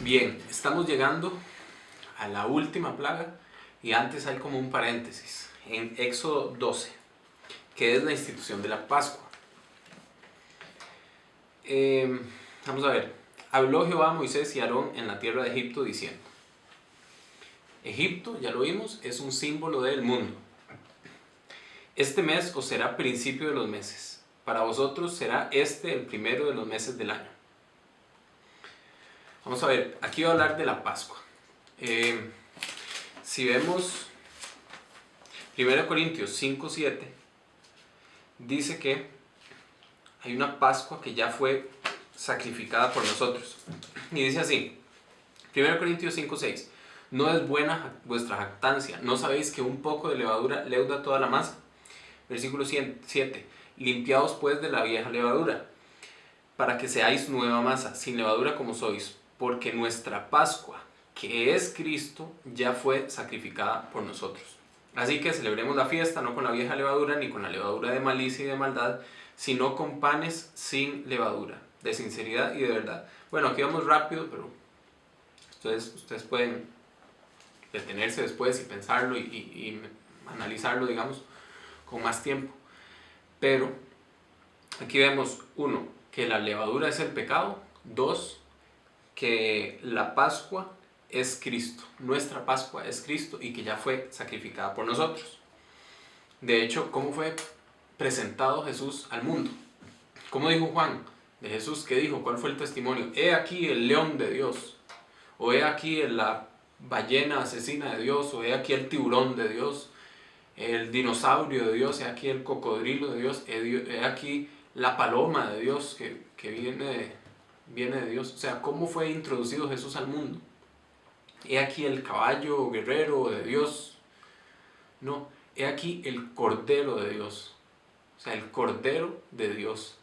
Bien, estamos llegando a la última plaga y antes hay como un paréntesis en Éxodo 12, que es la institución de la Pascua. Vamos a ver, habló Jehová a Moisés y a Aarón en la tierra de Egipto diciendo: Egipto, ya lo vimos, es un símbolo del mundo. Este mes os será principio de los meses. Para vosotros será este el primero de los meses del año. Vamos a ver, aquí voy a hablar de la Pascua. Si vemos 1 Corintios 5:7, dice que hay una Pascua que ya fue sacrificada por nosotros. Y dice así, 1 Corintios 5:6, no es buena vuestra jactancia, ¿no sabéis que un poco de levadura leuda toda la masa? Versículo 7, limpiaos pues de la vieja levadura, para que seáis nueva masa, sin levadura como sois, porque nuestra Pascua, que es Cristo, ya fue sacrificada por nosotros. Así que celebremos la fiesta no con la vieja levadura, ni con la levadura de malicia y de maldad, sino con panes sin levadura, de sinceridad y de verdad. Bueno, aquí vamos rápido, pero ustedes pueden detenerse después y pensarlo y analizarlo, digamos, con más tiempo. Pero aquí vemos, 1, que la levadura es el pecado. 2, que la Pascua es Cristo. Nuestra Pascua es Cristo y que ya fue sacrificada por nosotros. De hecho, ¿cómo fue presentado Jesús al mundo? ¿Cómo dijo Juan de Jesús? ¿Qué dijo? ¿Cuál fue el testimonio? He aquí el león de Dios, o he aquí la ballena asesina de Dios, o he aquí el tiburón de Dios, el dinosaurio de Dios, he aquí el cocodrilo de Dios, he aquí la paloma de Dios que viene de Dios. O sea, ¿cómo fue introducido Jesús al mundo? He aquí el caballo guerrero de Dios. No, he aquí el Cordero de Dios. O sea, el Cordero de Dios.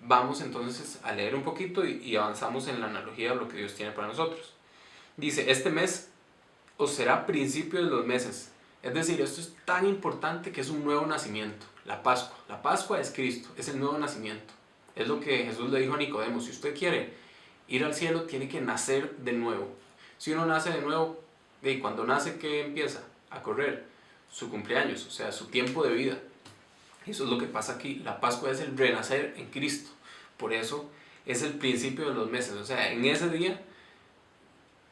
Vamos entonces a leer un poquito y avanzamos en la analogía de lo que Dios tiene para nosotros. Dice, este mes os será principio de los meses. Es decir, esto es tan importante que es un nuevo nacimiento. La Pascua. La Pascua es Cristo, es el nuevo nacimiento. Es lo que Jesús le dijo a Nicodemo. Si usted quiere ir al cielo, tiene que nacer de nuevo. Si uno nace de nuevo, y cuando nace, ¿qué empieza? A correr. Su cumpleaños, o sea, su tiempo de vida. Eso es lo que pasa aquí. La Pascua es el renacer en Cristo. Por eso es el principio de los meses. O sea, en ese día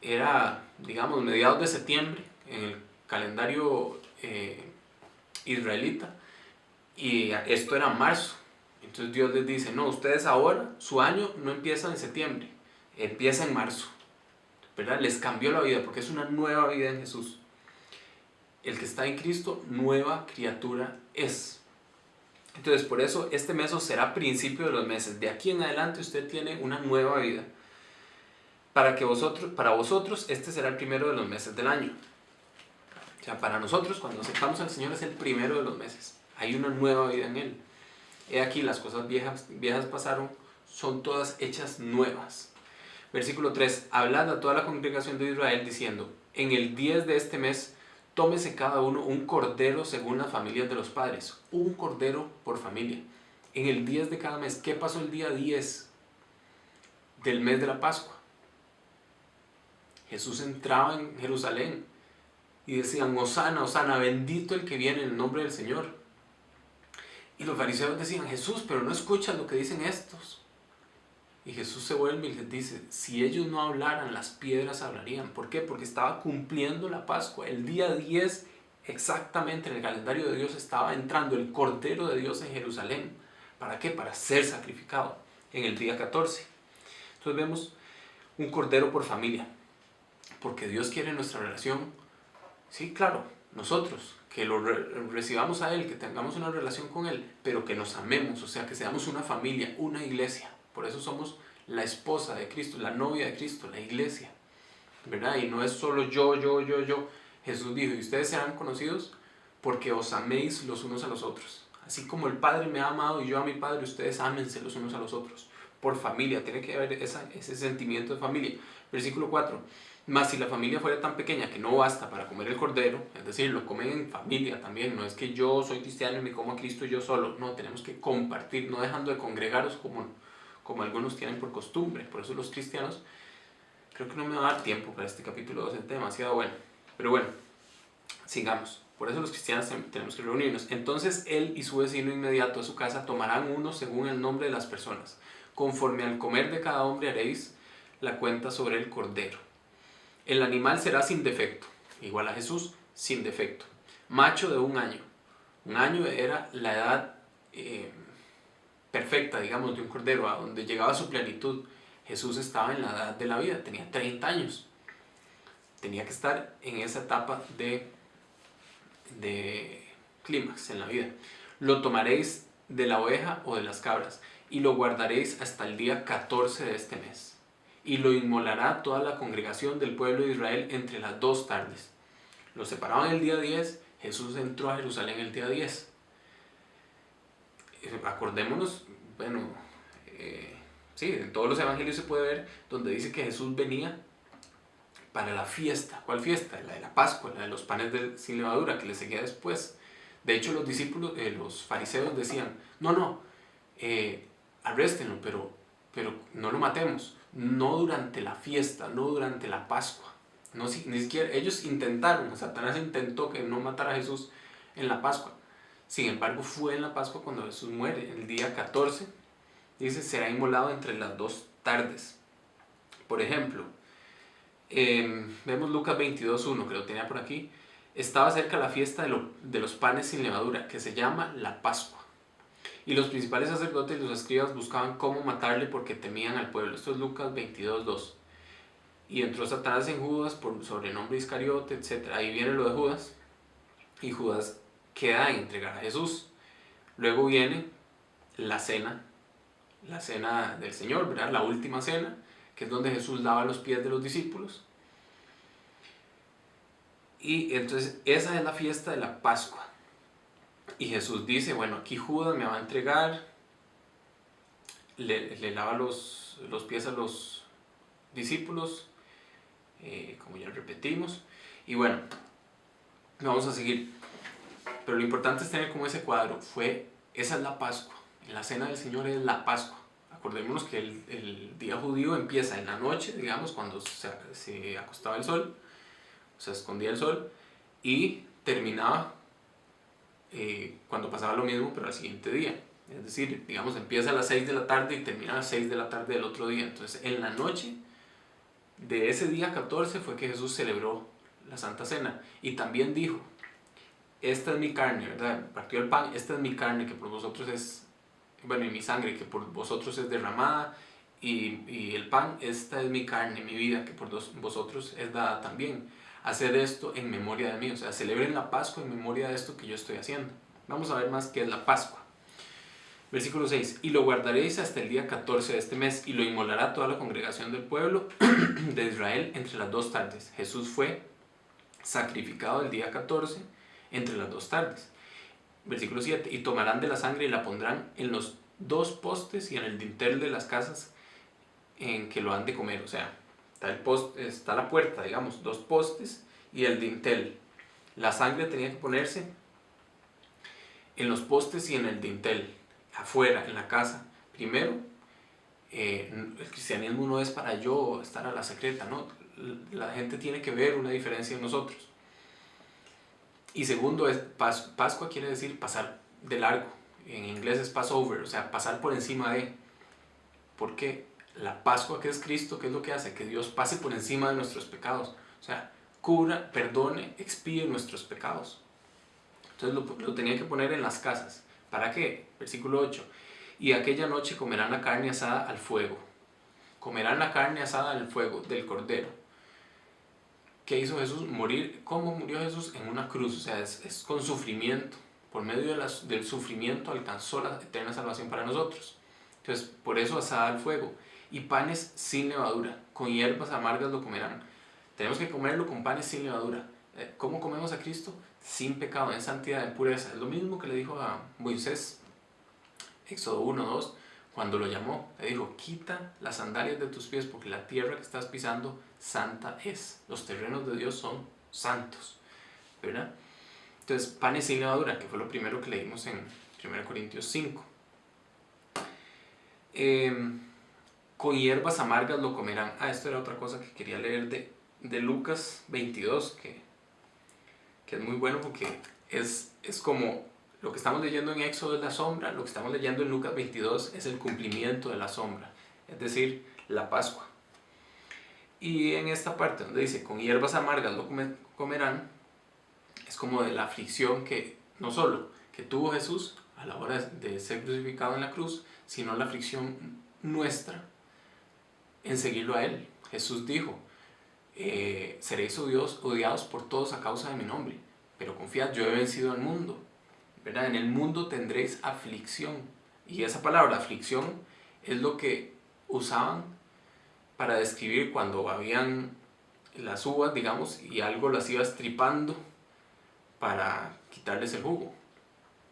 era, digamos, mediados de septiembre, en el calendario israelita, y esto era marzo. Entonces Dios les dice, no, ustedes ahora, su año no empieza en septiembre, empieza en marzo, ¿verdad? Les cambió la vida porque es una nueva vida en Jesús. El que está en Cristo, nueva criatura es. Entonces por eso este mes será principio de los meses. De aquí en adelante usted tiene una nueva vida. Para vosotros este será el primero de los meses del año. O sea, para nosotros cuando aceptamos al Señor es el primero de los meses. Hay una nueva vida en Él. He aquí las cosas viejas pasaron, son todas hechas nuevas. Versículo 3. Hablad a toda la congregación de Israel diciendo, en el 10 de este mes, tómese cada uno un cordero según las familias de los padres. Un cordero por familia. En el 10 de cada mes. ¿Qué pasó el día 10 del mes de la Pascua? Jesús entraba en Jerusalén y decían, Hosana, Hosana, bendito el que viene en el nombre del Señor. Y los fariseos decían, Jesús, pero no escuchas lo que dicen estos. Y Jesús se vuelve y les dice, si ellos no hablaran, las piedras hablarían. ¿Por qué? Porque estaba cumpliendo la Pascua. El día 10, exactamente en el calendario de Dios, estaba entrando el Cordero de Dios en Jerusalén. ¿Para qué? Para ser sacrificado en el día 14. Entonces vemos un cordero por familia. Porque Dios quiere nuestra relación. Sí, claro, nosotros, que lo recibamos a Él, que tengamos una relación con Él, pero que nos amemos, o sea, que seamos una familia, una iglesia. Por eso somos la esposa de Cristo, la novia de Cristo, la iglesia, ¿verdad? Y no es solo yo. Jesús dijo, y ustedes serán conocidos porque os améis los unos a los otros. Así como el Padre me ha amado y yo a mi Padre, ustedes ámense los unos a los otros. Por familia, tiene que haber ese sentimiento de familia. Versículo 4. Mas si la familia fuera tan pequeña que no basta para comer el cordero, es decir, lo comen en familia también, no es que yo soy cristiano y me como a Cristo yo solo, no, tenemos que compartir, no dejando de congregaros como algunos tienen por costumbre. Por eso los cristianos Creo que no me va a dar tiempo para este capítulo 2, es demasiado bueno. Pero bueno, sigamos. Por eso los cristianos tenemos que reunirnos. Entonces él y su vecino inmediato a su casa tomarán uno según el nombre de las personas. Conforme al comer de cada hombre haréis la cuenta sobre el cordero. El animal será sin defecto, igual a Jesús, sin defecto. Macho de 1 año. 1 año era la edad perfecta, digamos, de un cordero, a donde llegaba su plenitud. Jesús estaba en la edad de la vida, tenía 30 años. Tenía que estar en esa etapa de clímax en la vida. Lo tomaréis de la oveja o de las cabras y lo guardaréis hasta el día 14 de este mes. Y lo inmolará toda la congregación del pueblo de Israel entre las 2 tardes. Lo separaban el día 10, Jesús entró a Jerusalén el día 10. Acordémonos, bueno, sí, en todos los evangelios se puede ver donde dice que Jesús venía para la fiesta. ¿Cuál fiesta? La de la Pascua, la de los panes sin levadura, que le seguía después. De hecho, los discípulos, los fariseos decían, no, arréstenlo, pero no lo matemos. No durante la fiesta, no durante la Pascua. No, ni siquiera, ellos intentaron, Satanás intentó que no matara a Jesús en la Pascua. Sin embargo, fue en la Pascua cuando Jesús muere, el día 14. Dice, será inmolado entre las 2 tardes. Por ejemplo, vemos Lucas 22:1, que lo tenía por aquí. Estaba cerca la fiesta de los panes sin levadura, que se llama la Pascua. Y los principales sacerdotes y los escribas buscaban cómo matarle porque temían al pueblo. Esto es Lucas 22:2. Y entró Satanás en Judas por sobrenombre Iscariote, etc. Ahí viene lo de Judas. Y Judas queda en entregar a Jesús. Luego viene la cena del Señor, ¿verdad? La última cena, que es donde Jesús lava los pies de los discípulos. Y entonces esa es la fiesta de la Pascua. Y Jesús dice, bueno, aquí Judas me va a entregar, le lava los pies a los discípulos, como ya repetimos. Y bueno, vamos a seguir. Pero lo importante es tener como ese cuadro, esa es la Pascua. En la cena del Señor es la Pascua. Acordémonos que el día judío empieza en la noche, digamos, cuando se acostaba el sol, se escondía el sol, y terminaba cuando pasaba lo mismo, pero al siguiente día. Es decir, digamos, empieza a las 6 de la tarde y termina a las 6 de la tarde del otro día. Entonces, en la noche de ese día 14 fue que Jesús celebró la Santa Cena. Y también dijo, esta es mi carne, ¿verdad? Partió el pan, esta es mi carne que por vosotros es, bueno, y mi sangre que por vosotros es derramada. Y el pan, esta es mi carne, mi vida, que por vosotros es dada también. Haced esto en memoria de mí, o sea, celebren la Pascua en memoria de esto que yo estoy haciendo. Vamos a ver más qué es la Pascua. Versículo 6, y lo guardaréis hasta el día 14 de este mes, y lo inmolará toda la congregación del pueblo de Israel entre las 2 tardes. Jesús fue sacrificado el día 14 entre las 2 tardes. Versículo 7, y tomarán de la sangre y la pondrán en los 2 postes y en el dintel de las casas en que lo han de comer, o sea, está la puerta, digamos, 2 postes y el dintel. La sangre tenía que ponerse en los postes y en el dintel, afuera, en la casa. Primero, el cristianismo no es para yo estar a la secreta, ¿no? La gente tiene que ver una diferencia en nosotros. Y segundo, Pascua quiere decir pasar de largo. En inglés es Passover, o sea, pasar por encima de. Porque la Pascua, que es Cristo, ¿qué es lo que hace? Que Dios pase por encima de nuestros pecados. O sea, cubra, perdone, expíe nuestros pecados. Entonces lo tenía que poner en las casas. ¿Para qué? Versículo 8. Y aquella noche comerán la carne asada al fuego. Comerán la carne asada al fuego del cordero. ¿Qué hizo Jesús? Morir. ¿Cómo murió Jesús? En una cruz. O sea, es con sufrimiento. Por medio del sufrimiento alcanzó la eterna salvación para nosotros. Entonces, por eso asada al fuego. Y panes sin levadura. Con hierbas amargas lo comerán. Tenemos que comerlo con panes sin levadura. ¿Cómo comemos a Cristo? Sin pecado, en santidad, en pureza. Es lo mismo que le dijo a Moisés, Éxodo 1:2, cuando lo llamó. Le dijo, quita las sandalias de tus pies porque la tierra que estás pisando santa es. Los terrenos de Dios son santos, ¿verdad? Entonces, panes sin levadura, que fue lo primero que leímos en 1 Corintios 5. con hierbas amargas lo comerán. Esto era otra cosa que quería leer de Lucas 22, que es muy bueno porque es como lo que estamos leyendo en Éxodo es la sombra, lo que estamos leyendo en Lucas 22 es el cumplimiento de la sombra, es decir, la Pascua. Y en esta parte donde dice, con hierbas amargas lo comerán, es como de la aflicción que no solo que tuvo Jesús a la hora de ser crucificado en la cruz, sino la aflicción nuestra en seguirlo a Él. Jesús dijo, seréis odiados por todos a causa de mi nombre, pero confiad, yo he vencido al mundo, ¿verdad? En el mundo tendréis aflicción. Y esa palabra aflicción es lo que usaban para describir cuando habían las uvas, digamos, y algo las iba estripando para quitarles el jugo,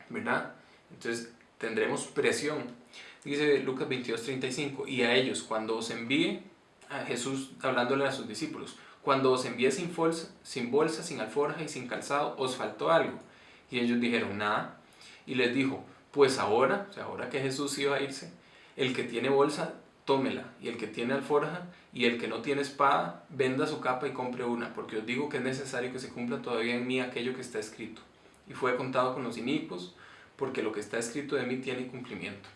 ¿verdad? Entonces tendremos presión. Dice Lucas 22:35, y a ellos cuando os envíe, a Jesús hablándole a sus discípulos, cuando os envíe sin bolsa, sin alforja y sin calzado, os faltó algo. Y ellos dijeron, nada. Y les dijo, pues ahora, o sea, ahora que Jesús iba a irse, el que tiene bolsa, tómela, y el que tiene alforja, y el que no tiene espada, venda su capa y compre una, porque os digo que es necesario que se cumpla todavía en mí aquello que está escrito. Y fue contado con los inicuos, porque lo que está escrito de mí tiene cumplimiento.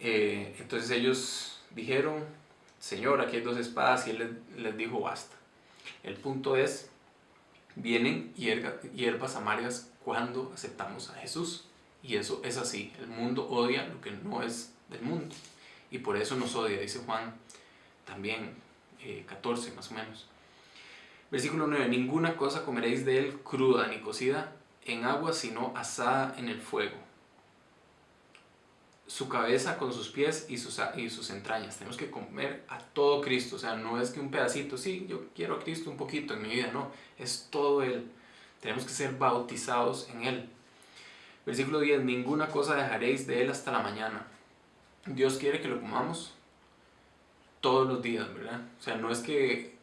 Entonces ellos dijeron, Señor, aquí hay 2 espadas, y Él les dijo, basta. El punto es, vienen hierbas amargas cuando aceptamos a Jesús. Y eso es así, el mundo odia lo que no es del mundo. Y por eso nos odia, dice Juan también 14 más o menos. Versículo 9, ninguna cosa comeréis de él cruda ni cocida en agua, sino asada en el fuego. Su cabeza con sus pies y sus entrañas. Tenemos que comer a todo Cristo. O sea, no es que un pedacito, sí, yo quiero a Cristo un poquito en mi vida. No, es todo Él. Tenemos que ser bautizados en Él. Versículo 10, ninguna cosa dejaréis de Él hasta la mañana. Dios quiere que lo comamos todos los días, ¿verdad? O sea, no es que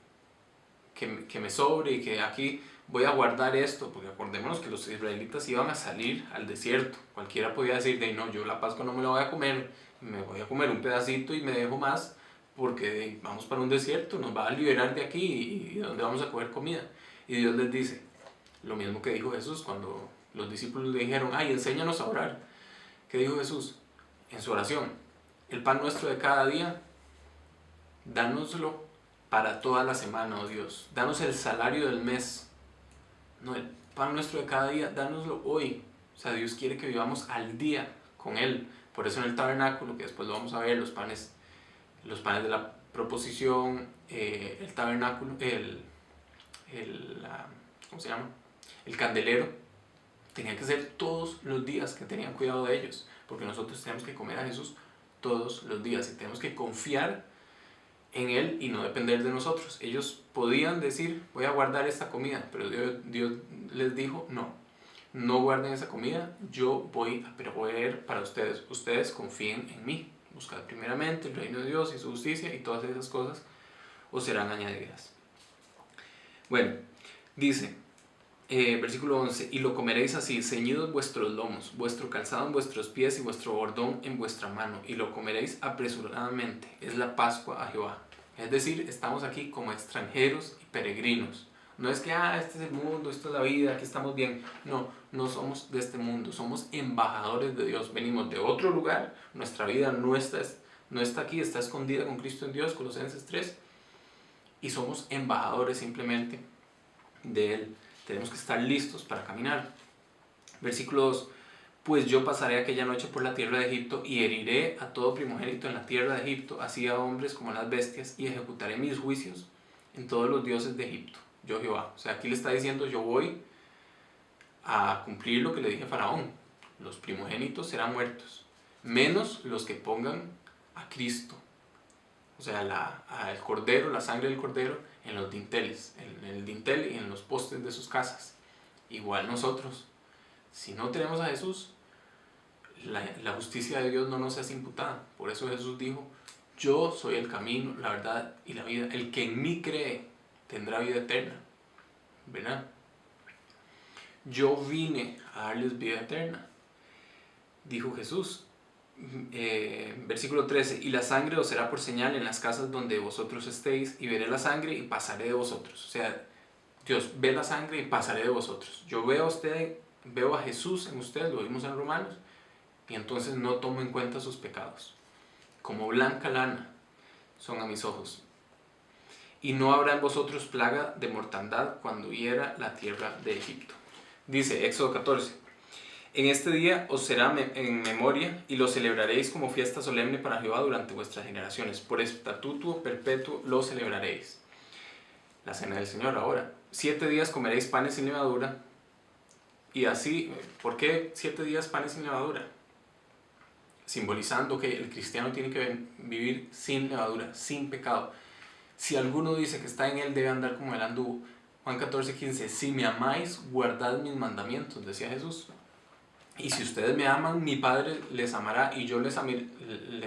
me sobre y que aquí voy a guardar esto, porque acordémonos que los israelitas iban a salir al desierto. Cualquiera podía decir, no, yo la Pascua no me la voy a comer, me voy a comer un pedacito y me dejo más, porque vamos para un desierto, nos va a liberar de aquí y ¿de dónde vamos a coger comida? Y Dios les dice, lo mismo que dijo Jesús cuando los discípulos le dijeron, enséñanos a orar. ¿Qué dijo Jesús en su oración? El pan nuestro de cada día, dánoslo para toda la semana, oh Dios. Danos el salario del mes. No, el pan nuestro de cada día, dánoslo hoy. O sea, Dios quiere que vivamos al día con Él. Por eso en el tabernáculo, que después lo vamos a ver, los panes de la proposición, el tabernáculo, ¿cómo se llama? El candelero, tenía que ser todos los días, que tenían cuidado de ellos. Porque nosotros tenemos que comer a Jesús todos los días y tenemos que confiar en Él y no depender de nosotros. Ellos podían decir, voy a guardar esta comida, pero Dios les dijo, no guarden esa comida, yo voy a proveer para ustedes. Ustedes confíen en mí. Buscad primeramente el reino de Dios y su justicia, y todas esas cosas os serán añadidas. Bueno, dice, versículo 11, y lo comeréis así, ceñidos vuestros lomos, vuestro calzado en vuestros pies y vuestro bordón en vuestra mano, y lo comeréis apresuradamente. Es la Pascua a Jehová. Es decir, estamos aquí como extranjeros y peregrinos. No es que, este es el mundo, esto es la vida, aquí estamos bien. No somos de este mundo, somos embajadores de Dios. Venimos de otro lugar, nuestra vida no está aquí, está escondida con Cristo en Dios, Colosenses 3, y somos embajadores simplemente de Él. Tenemos que estar listos para caminar. Versículo 2, pues yo pasaré aquella noche por la tierra de Egipto y heriré a todo primogénito en la tierra de Egipto, así a hombres como a las bestias, y ejecutaré mis juicios en todos los dioses de Egipto. Yo Jehová. O sea, aquí le está diciendo, yo voy a cumplir lo que le dije a Faraón. Los primogénitos serán muertos, menos los que pongan a Cristo. O sea, el cordero, la sangre del cordero en los dinteles, en el dintel y en los postes de sus casas. Igual nosotros, si no tenemos a Jesús, la justicia de Dios no nos es imputada. Por eso Jesús dijo, yo soy el camino, la verdad y la vida. El que en mí cree tendrá vida eterna. ¿Verdad? Yo vine a darles vida eterna, dijo Jesús. Versículo 13, y la sangre os será por señal en las casas donde vosotros estéis, y veré la sangre y pasaré de vosotros. O sea, Dios ve la sangre y pasaré de vosotros. Yo veo a usted, veo a Jesús en usted, lo vimos en Romanos, y entonces no tomo en cuenta sus pecados. Como blanca lana son a mis ojos. Y no habrá en vosotros plaga de mortandad cuando hiera la tierra de Egipto. Dice Éxodo 14, en este día os será en memoria y lo celebraréis como fiesta solemne para Jehová durante vuestras generaciones. Por estatuto perpetuo lo celebraréis. La cena del Señor ahora. 7 días comeréis panes sin levadura. Y así, ¿por qué 7 días panes sin levadura? Simbolizando que el cristiano tiene que vivir sin levadura, sin pecado. Si alguno dice que está en él, debe andar como él anduvo. Juan 14:15, si me amáis, guardad mis mandamientos, decía Jesús. Y si ustedes me aman, mi Padre les amará y yo les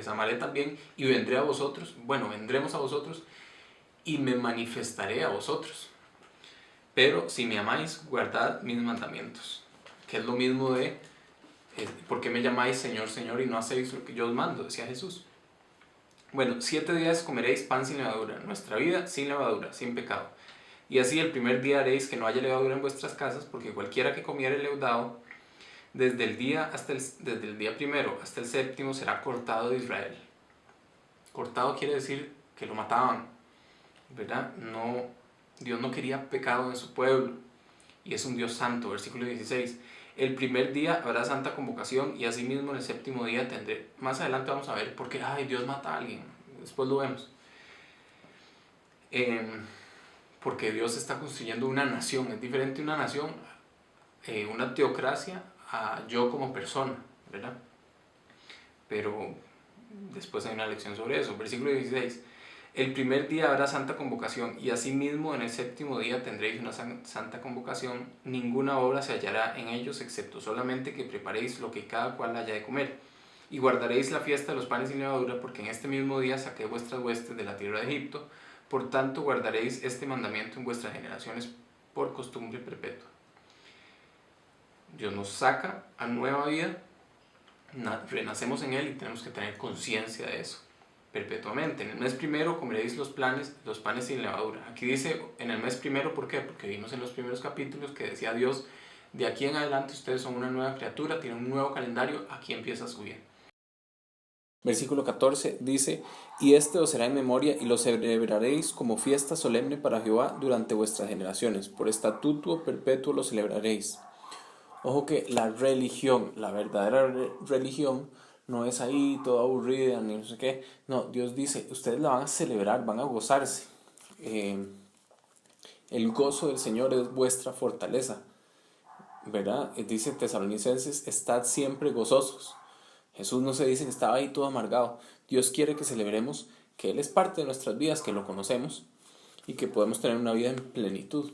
amaré también y vendré a vosotros. Bueno, vendremos a vosotros y me manifestaré a vosotros. Pero si me amáis, guardad mis mandamientos. Que es lo mismo de, ¿por qué me llamáis Señor, Señor y no hacéis lo que yo os mando? Decía Jesús. Bueno, 7 días comeréis pan sin levadura, nuestra vida sin levadura, sin pecado. Y así el primer día haréis que no haya levadura en vuestras casas, porque cualquiera que comiere leudado, desde el día primero hasta el séptimo será cortado de Israel. Cortado quiere decir que lo mataban, ¿verdad? No, Dios no quería pecado en su pueblo, y es un Dios santo. Versículo 16. El primer día habrá santa convocación y asimismo en el séptimo día tendré. Más adelante vamos a ver por qué Dios mata a alguien. Después lo vemos. Porque Dios está construyendo una nación. Es diferente una nación, una teocracia, a yo como persona, ¿verdad? Pero después hay una lección sobre eso. Versículo 16. El primer día habrá santa convocación y asimismo en el séptimo día tendréis una santa convocación. Ninguna obra se hallará en ellos excepto solamente que preparéis lo que cada cual haya de comer. Y guardaréis la fiesta de los panes sin levadura, porque en este mismo día saqué vuestras huestes de la tierra de Egipto. Por tanto guardaréis este mandamiento en vuestras generaciones por costumbre perpetua. Dios nos saca a nueva vida, renacemos en Él y tenemos que tener conciencia de eso perpetuamente. En el mes primero comeréis los panes sin levadura. Aquí dice en el mes primero, ¿por qué? Porque vimos en los primeros capítulos que decía Dios, de aquí en adelante ustedes son una nueva criatura, tienen un nuevo calendario, aquí empieza su vida. Versículo 14 dice, y este os será en memoria y lo celebraréis como fiesta solemne para Jehová durante vuestras generaciones. Por estatuto perpetuo lo celebraréis. Ojo que la religión, la verdadera religión, no es ahí toda aburrida ni no sé qué. No, Dios dice, ustedes la van a celebrar, van a gozarse. El gozo del Señor es vuestra fortaleza, ¿verdad? Dice Tesalonicenses, estad siempre gozosos. Jesús no se dice que estaba ahí todo amargado. Dios quiere que celebremos que Él es parte de nuestras vidas, que lo conocemos y que podemos tener una vida en plenitud.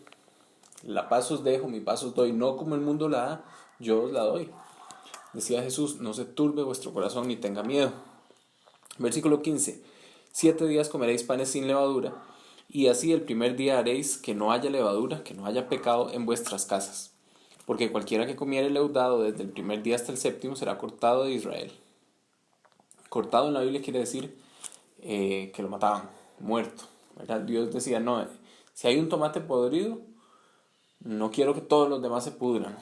La paz os dejo, mi paz os doy, no como el mundo la da, yo os la doy. Decía Jesús, no se turbe vuestro corazón ni tenga miedo. Versículo 15. 7 días comeréis panes sin levadura, y así el primer día haréis que no haya levadura, que no haya pecado en vuestras casas. Porque cualquiera que comiere leudado desde el primer día hasta el séptimo será cortado de Israel. Cortado en la Biblia quiere decir que lo mataban, muerto, ¿verdad? Dios decía, no, si hay un tomate podrido, no quiero que todos los demás se pudran.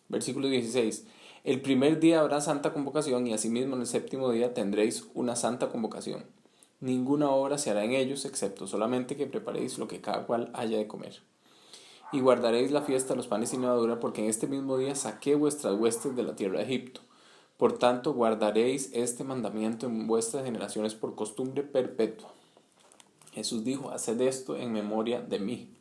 Versículo 16. El primer día habrá santa convocación y asimismo en el séptimo día tendréis una santa convocación. Ninguna obra se hará en ellos excepto solamente que preparéis lo que cada cual haya de comer. Y guardaréis la fiesta de los panes sin levadura, porque en este mismo día saqué vuestras huestes de la tierra de Egipto. Por tanto guardaréis este mandamiento en vuestras generaciones por costumbre perpetua. Jesús dijo, haced esto en memoria de mí.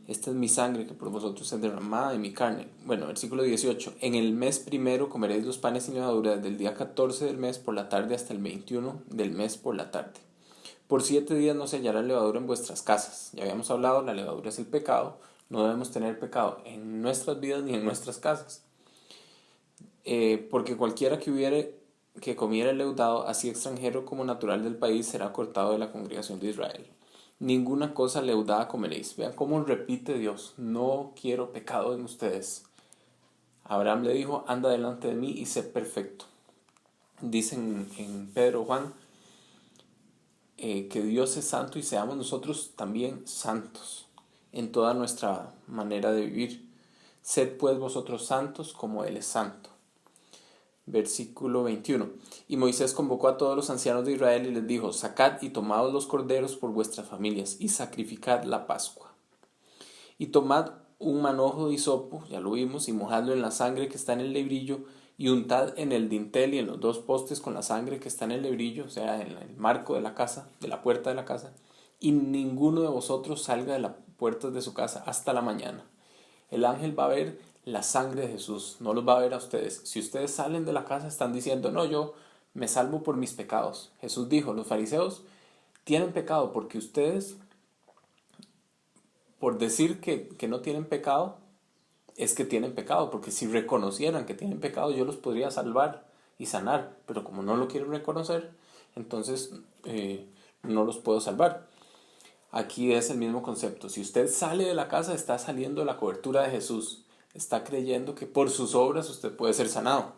Esta es mi sangre que por vosotros es derramada en mi carne. Bueno, versículo 18. En el mes primero comeréis los panes sin levadura desde el día 14 del mes por la tarde hasta el 21 del mes por la tarde. Por 7 días no se hallará levadura en vuestras casas. Ya habíamos hablado, la levadura es el pecado. No debemos tener pecado en nuestras vidas ni en nuestras casas. Porque cualquiera que comiera leudado, así extranjero como natural del país, será cortado de la congregación de Israel. Ninguna cosa leudada comeréis. Vean cómo repite Dios, no quiero pecado en ustedes. Abraham le dijo, anda delante de mí y sé perfecto. Dicen en Pedro, Juan, que Dios es santo y seamos nosotros también santos en toda nuestra manera de vivir. Sed pues vosotros santos como Él es santo. Versículo 21. Y Moisés convocó a todos los ancianos de Israel y les dijo, sacad y tomaos los corderos por vuestras familias y sacrificad la Pascua. Y tomad un manojo de hisopo, ya lo vimos, y mojadlo en la sangre que está en el lebrillo, y untad en el dintel y en los 2 postes con la sangre que está en el lebrillo, o sea, en el marco de la casa, de la puerta de la casa, y ninguno de vosotros salga de las puertas de su casa hasta la mañana. El ángel va a ver la sangre de Jesús, no los va a ver a ustedes. Si ustedes salen de la casa están diciendo, no, yo me salvo por mis pecados. Jesús dijo, los fariseos tienen pecado porque ustedes, por decir que no tienen pecado, es que tienen pecado, porque si reconocieran que tienen pecado yo los podría salvar y sanar, pero como no lo quieren reconocer, entonces no los puedo salvar. Aquí es el mismo concepto. Si usted sale de la casa, está saliendo de la cobertura de Jesús. Está creyendo que por sus obras usted puede ser sanado.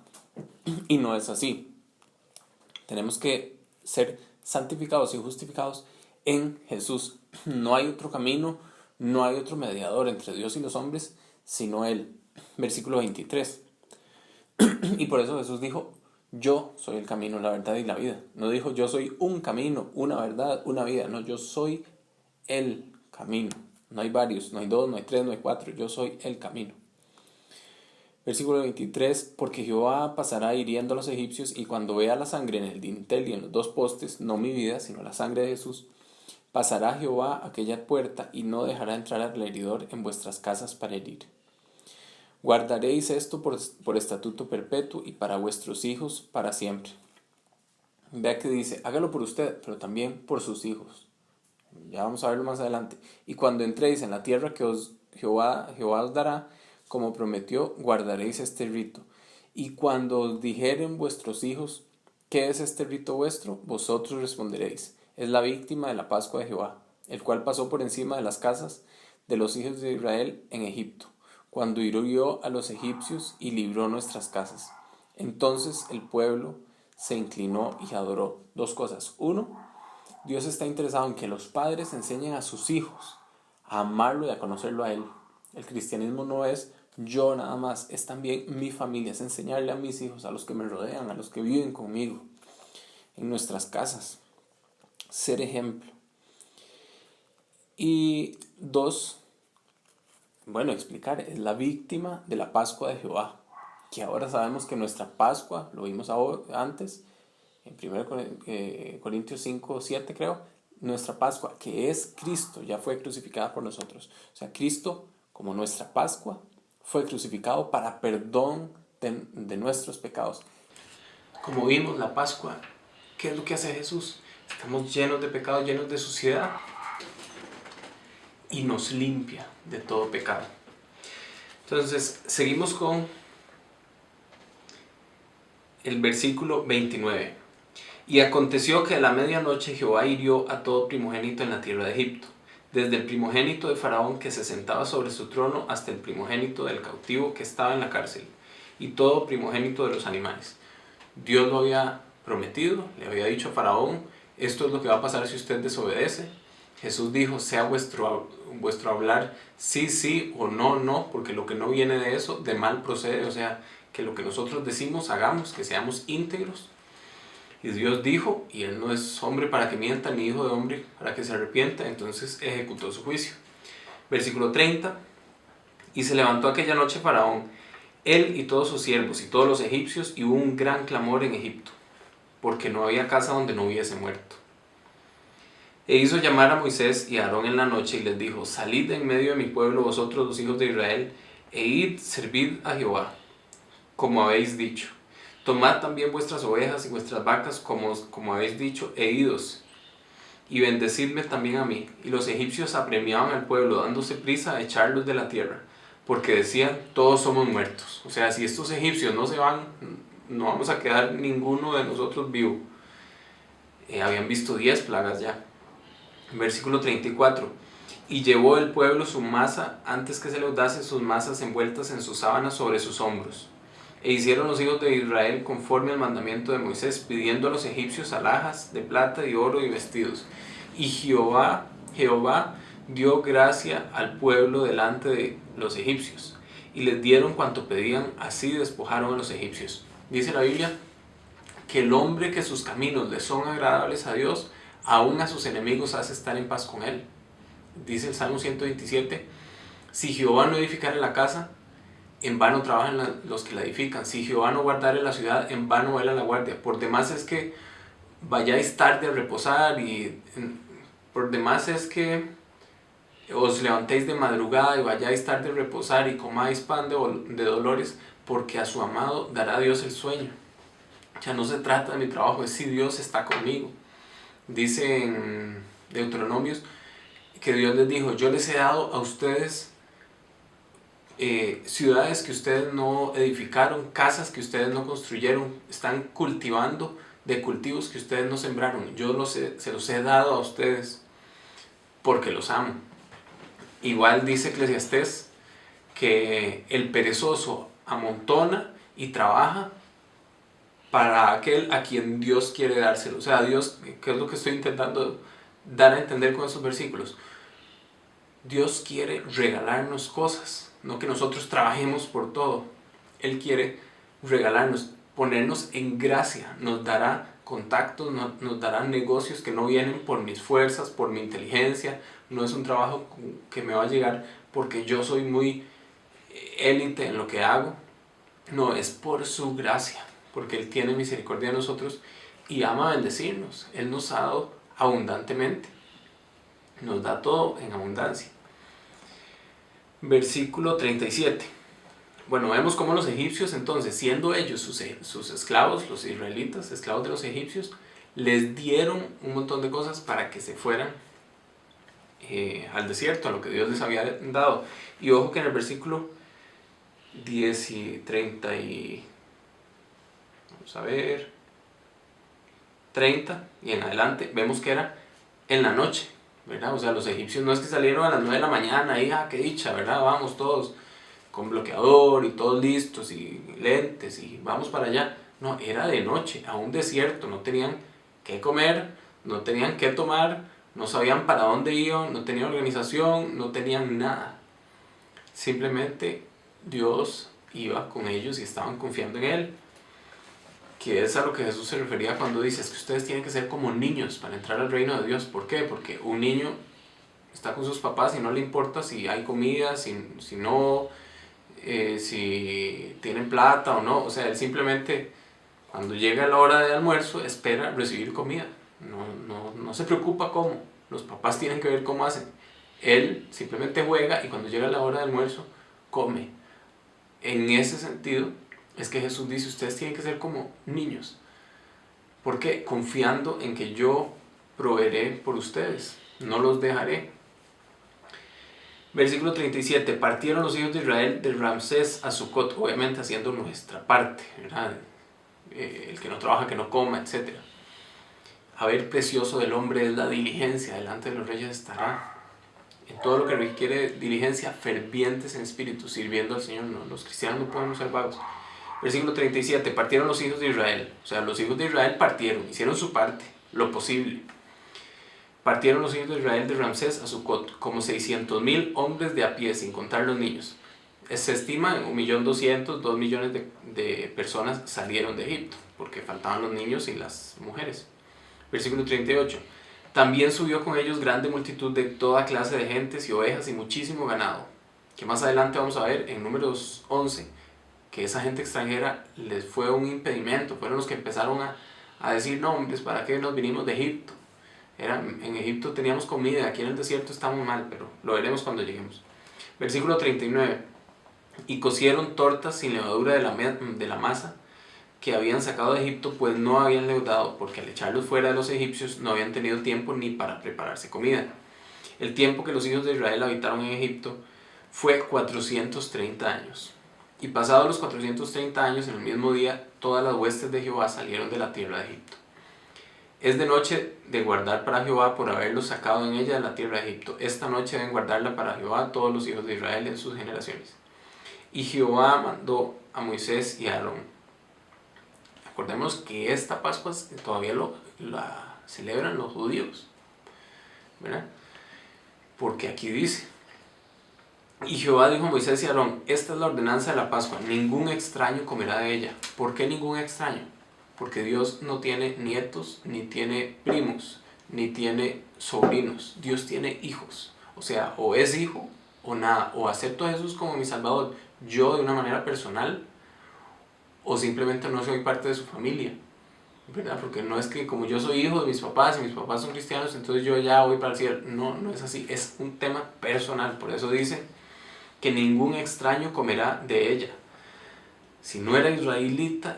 Y no es así. Tenemos que ser santificados y justificados en Jesús. No hay otro camino, no hay otro mediador entre Dios y los hombres, sino Él. Versículo 23. Y por eso Jesús dijo, yo soy el camino, la verdad y la vida. No dijo, yo soy un camino, una verdad, una vida. No, yo soy el camino. No hay varios, no hay 2, no hay 3, no hay 4. Yo soy el camino. Versículo 23. Porque Jehová pasará hiriendo a los egipcios, y cuando vea la sangre en el dintel y en los 2 postes, no mi vida, sino la sangre de Jesús, pasará Jehová aquella puerta y no dejará entrar al heridor en vuestras casas para herir. Guardaréis esto por estatuto perpetuo y para vuestros hijos para siempre. Vea que dice, hágalo por usted, pero también por sus hijos. Ya vamos a verlo más adelante. Y cuando entréis en la tierra que Jehová os dará, como prometió, guardaréis este rito. Y cuando os dijeren vuestros hijos, ¿qué es este rito vuestro? Vosotros responderéis, es la víctima de la Pascua de Jehová, el cual pasó por encima de las casas de los hijos de Israel en Egipto, cuando hirió a los egipcios y libró nuestras casas. Entonces el pueblo se inclinó y adoró. 2 cosas. 1, Dios está interesado en que los padres enseñen a sus hijos a amarlo y a conocerlo a Él. El cristianismo no es yo nada más, es también mi familia, es enseñarle a mis hijos, a los que me rodean, a los que viven conmigo, en nuestras casas. Ser ejemplo. Y 2, explicar, es la víctima de la Pascua de Jehová, que ahora sabemos que nuestra Pascua, lo vimos antes, en 1 Corintios 5, 7 creo, nuestra Pascua, que es Cristo, ya fue crucificada por nosotros. O sea, Cristo, como nuestra Pascua, fue crucificado para perdón de nuestros pecados. Como vimos, la Pascua, ¿qué es lo que hace Jesús? Estamos llenos de pecado, llenos de suciedad, y nos limpia de todo pecado. Entonces, seguimos con el versículo 29. Y aconteció que a la medianoche Jehová hirió a todo primogénito en la tierra de Egipto, desde el primogénito de Faraón que se sentaba sobre su trono hasta el primogénito del cautivo que estaba en la cárcel, y todo primogénito de los animales. Dios lo había prometido, le había dicho a Faraón, esto es lo que va a pasar si usted desobedece. Jesús dijo, sea vuestro hablar sí, sí o no, no, porque lo que no viene de eso, de mal procede. O sea, que lo que nosotros decimos, hagamos, que seamos íntegros. Y Dios dijo, y Él no es hombre para que mienta, ni hijo de hombre para que se arrepienta, entonces ejecutó su juicio. Versículo 30, y se levantó aquella noche Faraón, él y todos sus siervos y todos los egipcios, y hubo un gran clamor en Egipto, porque no había casa donde no hubiese muerto. E hizo llamar a Moisés y a Aarón en la noche y les dijo, salid de en medio de mi pueblo vosotros los hijos de Israel, e id, servid a Jehová, como habéis dicho. Tomad también vuestras ovejas y vuestras vacas, como habéis dicho, e idos, y bendecidme también a mí. Y los egipcios apremiaban al pueblo, dándose prisa a echarlos de la tierra, porque decían, todos somos muertos. O sea, si estos egipcios no se van, no vamos a quedar ninguno de nosotros vivo. Habían visto 10 plagas ya. Versículo 34. Y llevó el pueblo su masa antes que se leudase, sus masas envueltas en sus sábanas sobre sus hombros. E hicieron los hijos de Israel conforme al mandamiento de Moisés, pidiendo a los egipcios alhajas de plata y oro y vestidos. Y Jehová dio gracia al pueblo delante de los egipcios, y les dieron cuanto pedían, así despojaron a los egipcios. Dice la Biblia que el hombre que sus caminos le son agradables a Dios, aún a sus enemigos hace estar en paz con él. Dice el Salmo 127, si Jehová no edificare la casa, en vano trabajan los que la edifican. Si Jehová no guardare la ciudad, en vano vela la guardia. Por demás es que vayáis tarde a reposar, y por demás es que os levantéis de madrugada y vayáis tarde a reposar y comáis pan de dolores, porque a su amado dará Dios el sueño. Ya no se trata de mi trabajo, es si Dios está conmigo. Dice en Deuteronomios que Dios les dijo, yo les he dado a ustedes ciudades que ustedes no edificaron, casas que ustedes no construyeron, están cultivando de cultivos que ustedes no sembraron. Yo se los he dado a ustedes porque los amo. Igual dice Eclesiastés que el perezoso amontona y trabaja para aquel a quien Dios quiere dárselo. O sea, Dios, ¿qué es lo que estoy intentando dar a entender con esos versículos? Dios quiere regalarnos cosas, no que nosotros trabajemos por todo. Él quiere regalarnos, ponernos en gracia, nos dará contactos, nos dará negocios que no vienen por mis fuerzas, por mi inteligencia. No es un trabajo que me va a llegar porque yo soy muy élite en lo que hago. No, es por su gracia, porque Él tiene misericordia de nosotros y ama bendecirnos. Él nos ha dado abundantemente, nos da todo en abundancia. Versículo 37. Bueno, vemos cómo los egipcios, entonces, siendo ellos sus esclavos, los israelitas, esclavos de los egipcios, les dieron un montón de cosas para que se fueran al desierto, a lo que Dios les había dado. Y ojo que en el versículo 10 y 30 y... vamos a ver... 30 y en adelante, vemos que era en la noche, ¿verdad? O sea, los egipcios no es que salieron a las 9 de la mañana, hija, qué dicha, ¿verdad? Vamos todos con bloqueador y todos listos y lentes y vamos para allá. No, era de noche, a un desierto, no tenían qué comer, no tenían qué tomar, no sabían para dónde iban, no tenían organización, no tenían nada. Simplemente Dios iba con ellos y estaban confiando en Él, que es a lo que Jesús se refería cuando dice, es que ustedes tienen que ser como niños para entrar al reino de Dios. ¿Por qué? Porque un niño está con sus papás y no le importa si hay comida, si no, si tienen plata o no. O sea, él simplemente, cuando llega la hora de almuerzo, espera recibir comida. No se preocupa cómo. Los papás tienen que ver cómo hacen. Él simplemente juega y cuando llega la hora de almuerzo, come. En ese sentido, es que Jesús dice, ustedes tienen que ser como niños. ¿Por qué? Confiando en que yo proveeré por ustedes, no los dejaré. Versículo 37, partieron los hijos de Israel de Ramsés a Sucot, obviamente haciendo nuestra parte, ¿verdad? El que no trabaja, que no coma, etc. A ver, precioso del hombre es la diligencia, delante de los reyes estará. En todo lo que requiere diligencia, fervientes en espíritu, sirviendo al Señor. No, los cristianos no podemos ser vagos. Versículo 37, partieron los hijos de Israel. O sea, los hijos de Israel partieron, hicieron su parte, lo posible. Partieron los hijos de Israel de Ramsés a Sucot, como 600,000 hombres de a pie, sin contar los niños. Se estima en 1.200.000, 2 millones de personas salieron de Egipto, porque faltaban los niños y las mujeres. Versículo 38. También subió con ellos grande multitud de toda clase de gentes y ovejas y muchísimo ganado, que más adelante vamos a ver en Números 11, que esa gente extranjera les fue un impedimento, fueron los que empezaron a decir, no hombres, ¿para qué nos vinimos de Egipto? En Egipto teníamos comida, aquí en el desierto estamos mal, pero lo veremos cuando lleguemos. Versículo 39, y cocieron tortas sin levadura de la masa que habían sacado de Egipto, pues no habían leudado, porque al echarlos fuera de los egipcios no habían tenido tiempo ni para prepararse comida. El tiempo que los hijos de Israel habitaron en Egipto fue 430 años. Y pasados los 430 años, en el mismo día, todas las huestes de Jehová salieron de la tierra de Egipto. Es de noche de guardar para Jehová por haberlos sacado en ella de la tierra de Egipto. Esta noche deben guardarla para Jehová todos los hijos de Israel en sus generaciones. Y Jehová mandó a Moisés y a Aarón. Acordemos que esta Pascua todavía la celebran los judíos, ¿verdad? Porque aquí dice: y Jehová dijo a Moisés y a Aarón: esta es la ordenanza de la Pascua, ningún extraño comerá de ella. ¿Por qué ningún extraño? Porque Dios no tiene nietos, ni tiene primos, ni tiene sobrinos. Dios tiene hijos. O sea, o es hijo o nada. O acepto a Jesús como mi Salvador, yo de una manera personal, o simplemente no soy parte de su familia, ¿verdad? Porque no es que como yo soy hijo de mis papás y mis papás son cristianos, entonces yo ya voy para el cielo. No, no es así. Es un tema personal. Por eso dice que ningún extraño comerá de ella. Si no era israelita,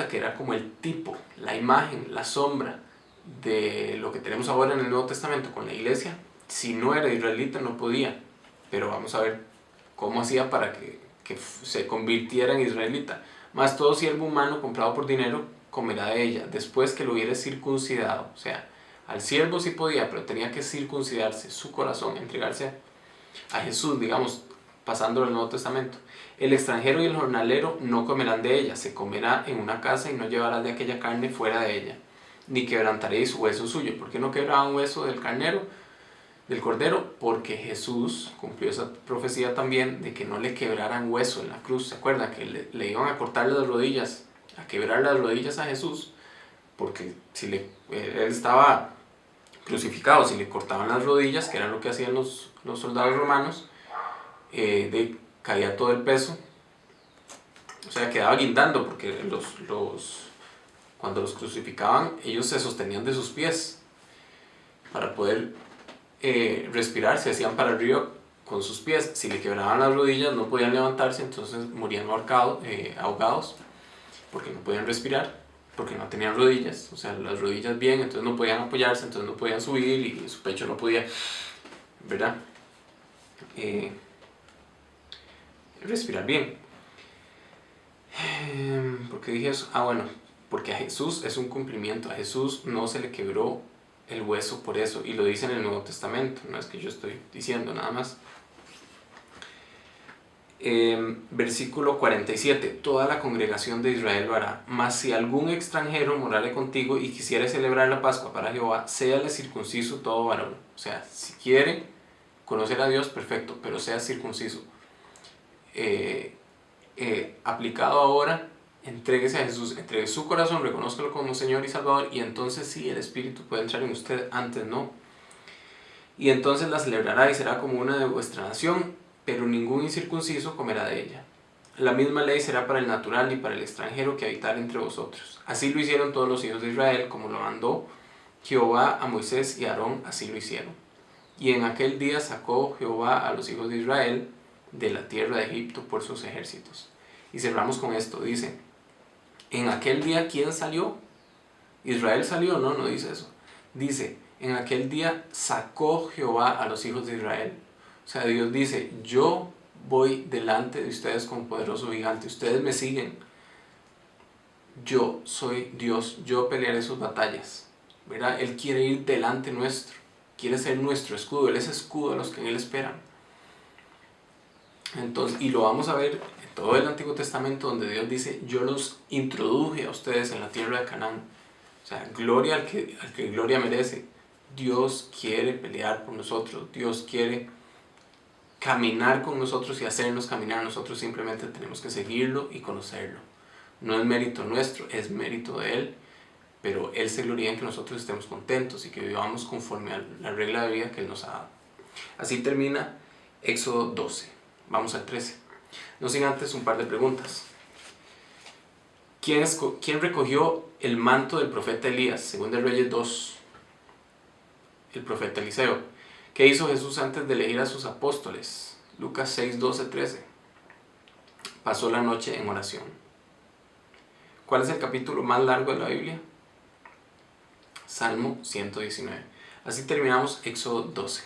que era como el tipo, la imagen, la sombra de lo que tenemos ahora en el Nuevo Testamento con la iglesia, si no era israelita no podía. Pero vamos a ver cómo hacía para que se convirtiera en israelita. Mas todo siervo humano comprado por dinero comerá de ella, después que lo hubiere circuncidado. O sea, al siervo sí podía, pero tenía que circuncidarse su corazón, entregarse a Jesús, digamos, pasando al Nuevo Testamento. El extranjero y el jornalero no comerán de ella, se comerá en una casa y no llevará de aquella carne fuera de ella, ni quebrantaréis hueso suyo. ¿Por qué no quebraban hueso del carnero, del cordero? Porque Jesús cumplió esa profecía también de que no le quebraran hueso en la cruz. ¿Se acuerdan? Que le iban a cortar las rodillas, a quebrar las rodillas a Jesús, porque si él estaba crucificado, si le cortaban las rodillas, que era lo que hacían los soldados romanos, caía todo el peso, o sea, quedaba guindando, porque cuando los crucificaban, ellos se sostenían de sus pies para poder respirar, se hacían para arriba con sus pies. Si le quebraban las rodillas no podían levantarse, entonces morían ahogados, porque no podían respirar, porque no tenían rodillas, o sea, las rodillas bien, entonces no podían apoyarse, entonces no podían subir y su pecho no podía, ¿verdad? Respirar bien. ¿Por qué dije eso? Bueno, porque a Jesús es un cumplimiento. A Jesús no se le quebró el hueso por eso, y lo dice en el Nuevo Testamento, no es que yo estoy diciendo nada más. Versículo 47: toda la congregación de Israel lo hará, mas si algún extranjero morare contigo y quisiere celebrar la Pascua para Jehová, séale circunciso todo varón. O sea, si quiere conocer a Dios, perfecto, pero sea circunciso. Aplicado ahora, entréguese a Jesús, entregue su corazón, reconózcalo como Señor y Salvador, y entonces sí, el Espíritu puede entrar en usted, antes no. Y entonces la celebrará y será como una de vuestra nación, pero ningún incircunciso comerá de ella. La misma ley será para el natural y para el extranjero que habitar entre vosotros. Así lo hicieron todos los hijos de Israel, como lo mandó Jehová a Moisés y a Aarón, así lo hicieron. Y en aquel día sacó Jehová a los hijos de Israel de la tierra de Egipto por sus ejércitos. Y cerramos con esto, dice: en aquel día, ¿quién salió? ¿Israel salió? No, no dice eso. Dice: en aquel día sacó Jehová a los hijos de Israel. O sea, Dios dice: yo voy delante de ustedes como poderoso gigante, ustedes me siguen, yo soy Dios, yo pelearé sus batallas, ¿verdad? Él quiere ir delante nuestro, quiere ser nuestro escudo, Él es escudo a los que en Él esperan. Entonces, y lo vamos a ver en todo el Antiguo Testamento, donde Dios dice: yo los introduje a ustedes en la tierra de Canaán. O sea, gloria al que gloria merece. Dios quiere pelear por nosotros, Dios quiere caminar con nosotros y hacernos caminar. Nosotros simplemente tenemos que seguirlo y conocerlo. No es mérito nuestro, es mérito de Él, pero Él se gloria en que nosotros estemos contentos y que vivamos conforme a la regla de vida que Él nos ha dado. Así termina Éxodo 12. Vamos al 13. No sin antes un par de preguntas. ¿Quién recogió el manto del profeta Elías? Según de Reyes 2. El profeta Eliseo. ¿Qué hizo Jesús antes de elegir a sus apóstoles? Lucas 6, 12, 13. Pasó la noche en oración. ¿Cuál es el capítulo más largo de la Biblia? Salmo 119. Así terminamos Éxodo 12.